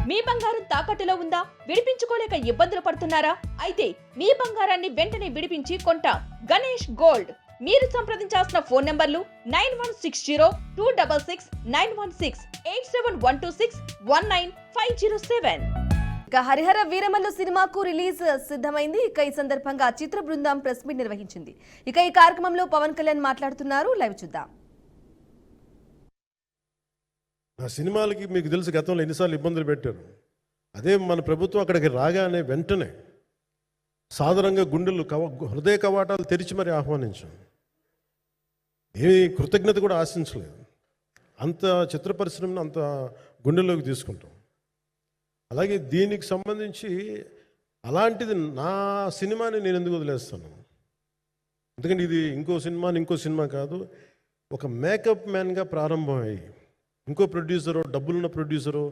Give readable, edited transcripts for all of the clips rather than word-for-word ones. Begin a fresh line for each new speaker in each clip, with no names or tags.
మీ బంగారం తాకట్టులో ఉందా? విడిపించుకోలేక ఇబ్బందులు పడుతున్నారా? అయితే మీ బంగారాన్ని వెంటనే విడిపించి కొంటాం. గణేష్ గోల్డ్. మీరు సంప్రదించాల్సిన ఫోన్ నంబర్లు 9160-266-916, 8712619507.
ఇక హరిహర వీరమల్లు సినిమాకు రిలీజ్ సిద్ధమైంది. ఇక ఈ సందర్భంగా చిత్ర బృందం ప్రెస్ మీట్ నిర్వహించింది. ఇక ఈ కార్యక్రమంలో పవన్ కళ్యాణ్ మాట్లాడుతున్నారు. లైవ్ చూద్దాం.
ఆ సినిమాలకి మీకు తెలుసు గతంలో ఎన్నిసార్లు ఇబ్బందులు పెట్టారు. అదే మన ప్రభుత్వం అక్కడికి రాగానే వెంటనే సాధారణంగా గుండెలు హృదయ కవాటాలు తెరిచి మరి ఆహ్వానించాం. ఏమి కృతజ్ఞత కూడా ఆశించలేదు. అంత చిత్ర పరిశ్రమను అంత గుండెల్లోకి తీసుకుంటాం. అలాగే దీనికి సంబంధించి అలాంటిది నా సినిమాని నేను ఎందుకు వదిలేస్తాను? ఎందుకంటే ఇది ఇంకో సినిమా కాదు. ఒక మేకప్ మ్యాన్గా ప్రారంభమయ్యి ఇంకో ప్రొడ్యూసరు, డబ్బులున్న ప్రొడ్యూసరు,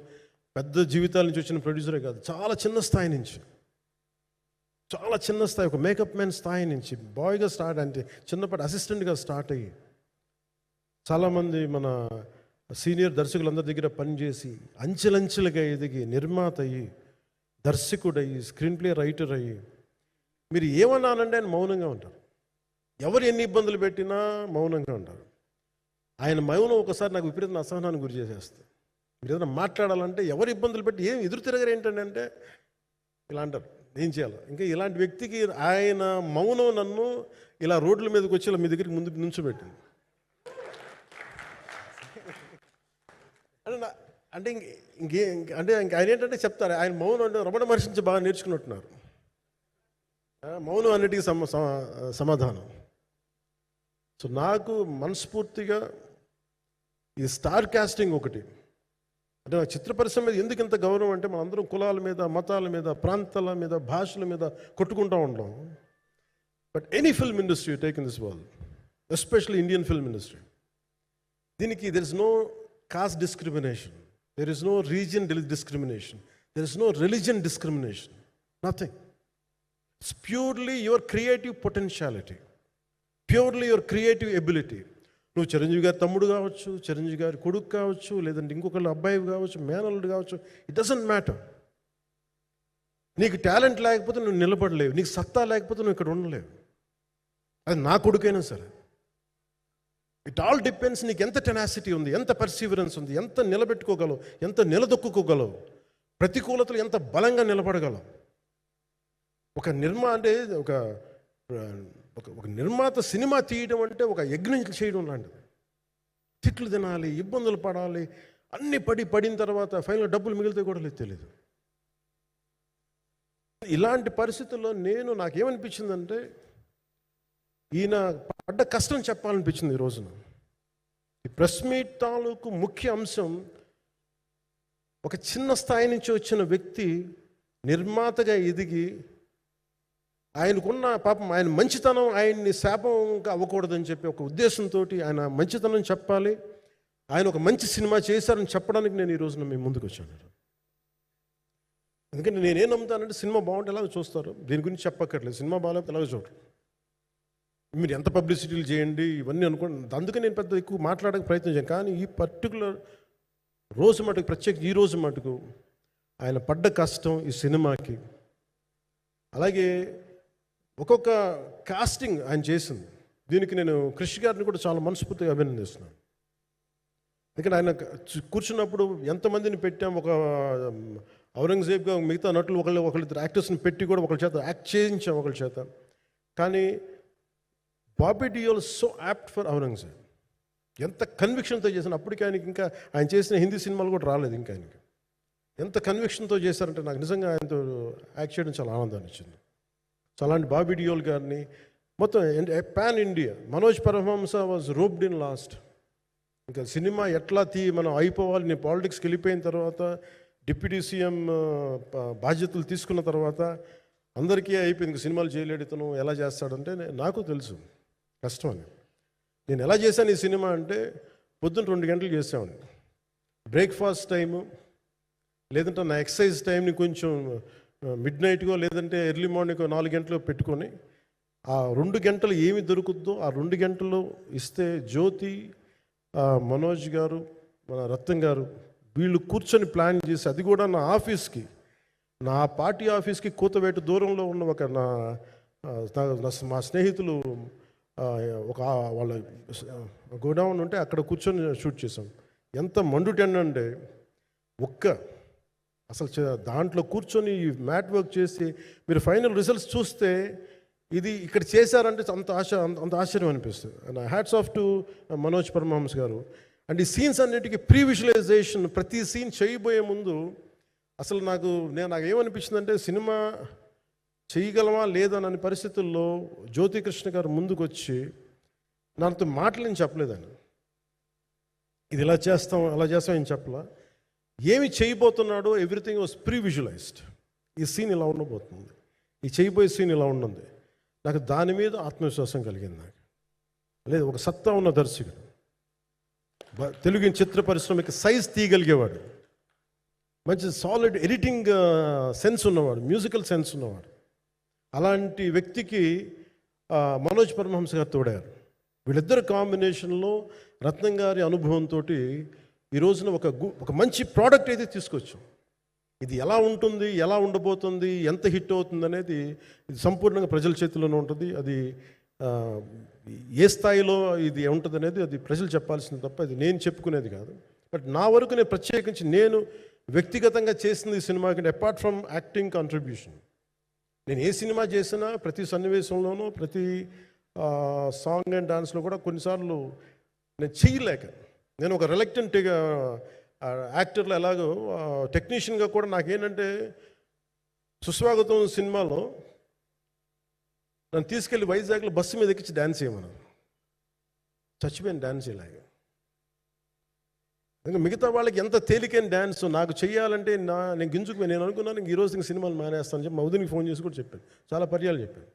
పెద్ద జీవితాల నుంచి వచ్చిన ప్రొడ్యూసరే కాదు, చాలా చిన్న స్థాయి నుంచి, చాలా చిన్న స్థాయి, ఒక మేకప్ మ్యాన్ స్థాయి నుంచి బాయ్గా స్టార్ట్, అంటే చిన్నపాటి అసిస్టెంట్గా స్టార్ట్ అయ్యి చాలామంది మన సీనియర్ దర్శకులందరి దగ్గర పనిచేసి అంచెలంచెలుగా ఎదిగి నిర్మాత అయ్యి దర్శకుడయ్యి స్క్రీన్ ప్లే రైటర్ అయ్యి మీరు ఏమన్నానంటే ఆయన మౌనంగా ఉంటారు. ఎవరు ఎన్ని ఇబ్బందులు పెట్టినా మౌనంగా ఉంటారు. ఆయన మౌనం ఒకసారి నాకు విపరీత అసహనానికి గురి చేసేస్తుంది. మీరు ఏదైనా మాట్లాడాలంటే ఎవరు ఇబ్బందులు పెట్టి ఏం ఎదురు తిరగరు ఏంటంటే అంటే ఇలా అంటారు, ఏం చేయాలి. ఇంకా ఇలాంటి వ్యక్తికి ఆయన మౌనం నన్ను ఇలా రోడ్ల మీదకి వచ్చి ఇలా మీ దగ్గరికి ముందు నుంచోబెట్టింది. అంటే అంటే ఆయన ఏంటంటే చెప్తారు, ఆయన మౌనం అంటే రమణ మహర్షి నుంచి బాగా నేర్చుకున్నట్టున్నారు. మౌనం అన్నిటికీ సమాధానం. సో నాకు మనస్ఫూర్తిగా ఈ స్టార్ కాస్టింగ్ ఒకటి, అంటే చిత్ర పరిశ్రమ మీద ఎందుకు ఇంత గౌరవం అంటే మనందరం కులాల మీద, మతాల మీద, ప్రాంతాల మీద, భాషల మీద కొట్టుకుంటూ ఉంటాం. But any film industry take in this world, especially Indian film industry, దీనికి there is no caste discrimination, there is no region discrimination, there is no religion discrimination, nothing. It's purely your creative potentiality, purely your creative ability. నువ్వు చిరంజీవి గారి తమ్ముడు కావచ్చు, చిరంజీవి గారి కొడుకు కావచ్చు, లేదంటే ఇంకొకళ్ళు అబ్బాయి కావచ్చు, మేనల్లుడు కావచ్చు, ఇట్ డజంట్ మ్యాటర్. నీకు టాలెంట్ లేకపోతే నువ్వు నిలబడలేవు, నీకు సత్తా లేకపోతే నువ్వు ఇక్కడ ఉండలేవు. అది నా కొడుకైనా సరే. ఇట్ ఆల్ డిపెండ్స్ నీకు ఎంత టెనాసిటీ ఉంది, ఎంత పర్సీవరెన్స్ ఉంది, ఎంత నిలబెట్టుకోగలవు, ఎంత నిలదొక్కుకోగలవు, ప్రతికూలతలు ఎంత బలంగా నిలబడగలవు. ఒక నిర్మాత సినిమా తీయడం అంటే ఒక యజ్ఞం చేయడం లాంటిది. తిట్లు తినాలి, ఇబ్బందులు పడాలి, అన్ని పడిన తర్వాత ఫైనల్ డబ్బులు మిగిలితే కూడా తెలియదు. ఇలాంటి పరిస్థితుల్లో నాకేమనిపించిందంటే ఈయన పడ్డ కష్టం చెప్పాలనిపించింది. ఈ రోజున ఈ ప్రెస్ మీట్ తాలూకు ముఖ్య అంశం, ఒక చిన్న స్థాయి నుంచి వచ్చిన వ్యక్తి నిర్మాతగా ఎదిగి ఆయనకున్న పాపం ఆయన మంచితనం ఆయన్ని శాపంగా అవ్వకూడదని చెప్పి ఒక ఉద్దేశంతో ఆయన మంచితనం చెప్పాలి, ఆయన ఒక మంచి సినిమా చేశారని చెప్పడానికి నేను ఈ రోజున మీ ముందుకు వచ్చాను. ఎందుకంటే నేనేం నమ్ముతానంటే సినిమా బాగుంటే ఎలాగో చూస్తారు, దీని గురించి చెప్పక్కర్లేదు. సినిమా బాగాలేకపోతే ఎలాగో చూడరు, మీరు ఎంత పబ్లిసిటీలు చేయండి ఇవన్నీ అనుకోండి. అందుకే నేను పెద్ద ఎక్కువ మాట్లాడడానికి ప్రయత్నం చేయను. కానీ ఈ పర్టికులర్ రోజు మటుకు, ప్రత్యేక ఈ రోజు మటుకు ఆయన పడ్డ కష్టం ఈ సినిమాకి, అలాగే ఒక్కొక్క కాస్టింగ్ ఆయన చేసింది, దీనికి నేను క్రిష్ గారిని కూడా చాలా మనస్ఫూర్తిగా అభినందిస్తున్నాను. ఎందుకంటే ఆయన కూర్చున్నప్పుడు ఎంతమందిని పెట్టాం, ఒక ఔరంగజేబ్గా మిగతా నటులు ఒకళ్ళిద్దరు యాక్టర్స్ని పెట్టి కూడా ఒకళ్ళ చేత యాక్ట్ చేయించాం ఒకళ్ళ చేత. కానీ Bobby Deol so apt for Aurangzeb, ఎంత కన్విక్షన్తో చేశాను. అప్పటికి ఆయనకి ఇంకా ఆయన చేసిన హిందీ సినిమాలు కూడా రాలేదు. ఇంకా ఆయనకి ఎంత కన్విక్షన్తో చేశారంటే నాకు నిజంగా ఆయనతో యాక్ట్ చేయడం చాలా ఆనందాన్ని ఇచ్చింది. సో అలాంటి బాబీ డియోల్ గారిని మొత్తం pan India, Manoj Paramahamsa was roped in last. ఇంకా సినిమా ఎట్లా మనం అయిపోవాలి, నేను పాలిటిక్స్కి వెళ్ళిపోయిన తర్వాత, డిప్యూటీ సీఎం బాధ్యతలు తీసుకున్న తర్వాత అందరికీ అయిపోయింది, సినిమాలు చేయలేడు ఇతను, ఎలా చేస్తాడంటే నాకు తెలుసు కష్టం అని. నేను ఎలా చేశాను ఈ సినిమా అంటే, పొద్దున్న 2 గంటలు చేసామని, బ్రేక్ఫాస్ట్ టైము, లేదంటే నా ఎక్సర్సైజ్ టైంని కొంచెం మిడ్ నైట్గో లేదంటే ఎర్లీ మార్నింగ్ 4 గంటలు పెట్టుకొని, ఆ 2 గంటలు ఏమి దొరుకుద్దో ఆ 2 గంటలు ఇస్తే జ్యోతి, మనోజ్ గారు, మన రత్నం గారు వీళ్ళు కూర్చొని ప్లాన్ చేసి, అది కూడా నా ఆఫీస్కి, నా పార్టీ ఆఫీస్కి కూతవేటు దూరంలో ఉన్న ఒక మా స్నేహితులు ఒక వాళ్ళ గోడౌన్ ఉంటే అక్కడ కూర్చొని షూట్ చేసాం. ఎంత మండుటెండ అంటే అసలు దాంట్లో కూర్చొని మ్యాట్ వర్క్ చేసి మీరు ఫైనల్ రిజల్ట్స్ చూస్తే ఇది ఇక్కడ చేశారంటే అంత ఆశ్చర్యం అనిపిస్తుంది. And hats off to Manoj Paramahamsa గారు. అండ్ ఈ సీన్స్ అన్నిటికీ ప్రీ విజువలైజేషన్, ప్రతి సీన్ చేయబోయే ముందు అసలు నాకు ఏమనిపించిందంటే, సినిమా చేయగలమా లేదనని పరిస్థితుల్లో జ్యోతికృష్ణ గారు ముందుకు వచ్చి నాతో మాటలు నేను చెప్పలేదని, ఇది ఇలా చేస్తాం అలా చేస్తాం ఏం చెప్పలా, ఏమి చేయబోతున్నాడో ఎవ్రీథింగ్ వాజ్ ప్రీ విజువలైజ్డ్. ఈ సీన్ ఇలా ఉండబోతుంది, ఈ చేయబోయే సీన్ ఇలా ఉన్నది. నాకు దాని మీద ఆత్మవిశ్వాసం కలిగింది. నాకు లేదు, ఒక సత్తా ఉన్న దర్శకుడు, తెలుగు చిత్ర పరిశ్రమకి సైజ్ తీయగలిగేవాడు, మంచి సాలిడ్ ఎడిటింగ్ సెన్స్ ఉన్నవాడు, మ్యూజికల్ సెన్స్ ఉన్నవాడు. అలాంటి వ్యక్తికి మనోజ్ పరమహంస గారు తోడారు. వీళ్ళిద్దరు కాంబినేషన్లో రత్నం గారి అనుభవంతో ఈ రోజున ఒక మంచి ప్రోడక్ట్ అయితే తీసుకొచ్చాం. ఇది ఎలా ఉంటుంది, ఎలా ఉండబోతుంది, ఎంత హిట్ అవుతుంది అనేది ఇది సంపూర్ణంగా ప్రజల చేతిలోనే ఉంటుంది. అది ఏ స్థాయిలో ఇది ఉంటుంది అనేది అది ప్రజలు చెప్పాల్సింది తప్ప అది నేను చెప్పుకునేది కాదు. బట్ నా వరకు నేను ప్రత్యేకించి నేను వ్యక్తిగతంగా చేసింది ఈ సినిమాకి, అపార్ట్ ఫ్రమ్ యాక్టింగ్ కాంట్రిబ్యూషన్, నేను ఏ సినిమా చేసినా ప్రతి సన్నివేశంలోనూ ప్రతి సాంగ్ అండ్ డాన్స్లో కూడా కొన్నిసార్లు నేను చేయలేక, నేను ఒక రిలక్టెంట్ యాక్టర్లో ఎలాగో టెక్నీషియన్గా కూడా నాకేంటంటే, సుస్వాగతం సినిమాలో నన్ను తీసుకెళ్ళి వైజాగ్లో బస్సు మీద ఎక్కించి డ్యాన్స్ చేయమన్నారు. చచ్చిపోయిన డ్యాన్స్ ఇలాగా. ఇంకా మిగతా వాళ్ళకి ఎంత తేలికైన డ్యాన్స్ నాకు చేయాలంటే నేను గింజుకుపోయి నేను అనుకున్నాను ఈ రోజు సినిమాలు మానేస్తాను చెప్పి మా వదినికి ఫోన్ చేసి కూడా చెప్పాను, చాలా పర్యాలు చెప్పాను.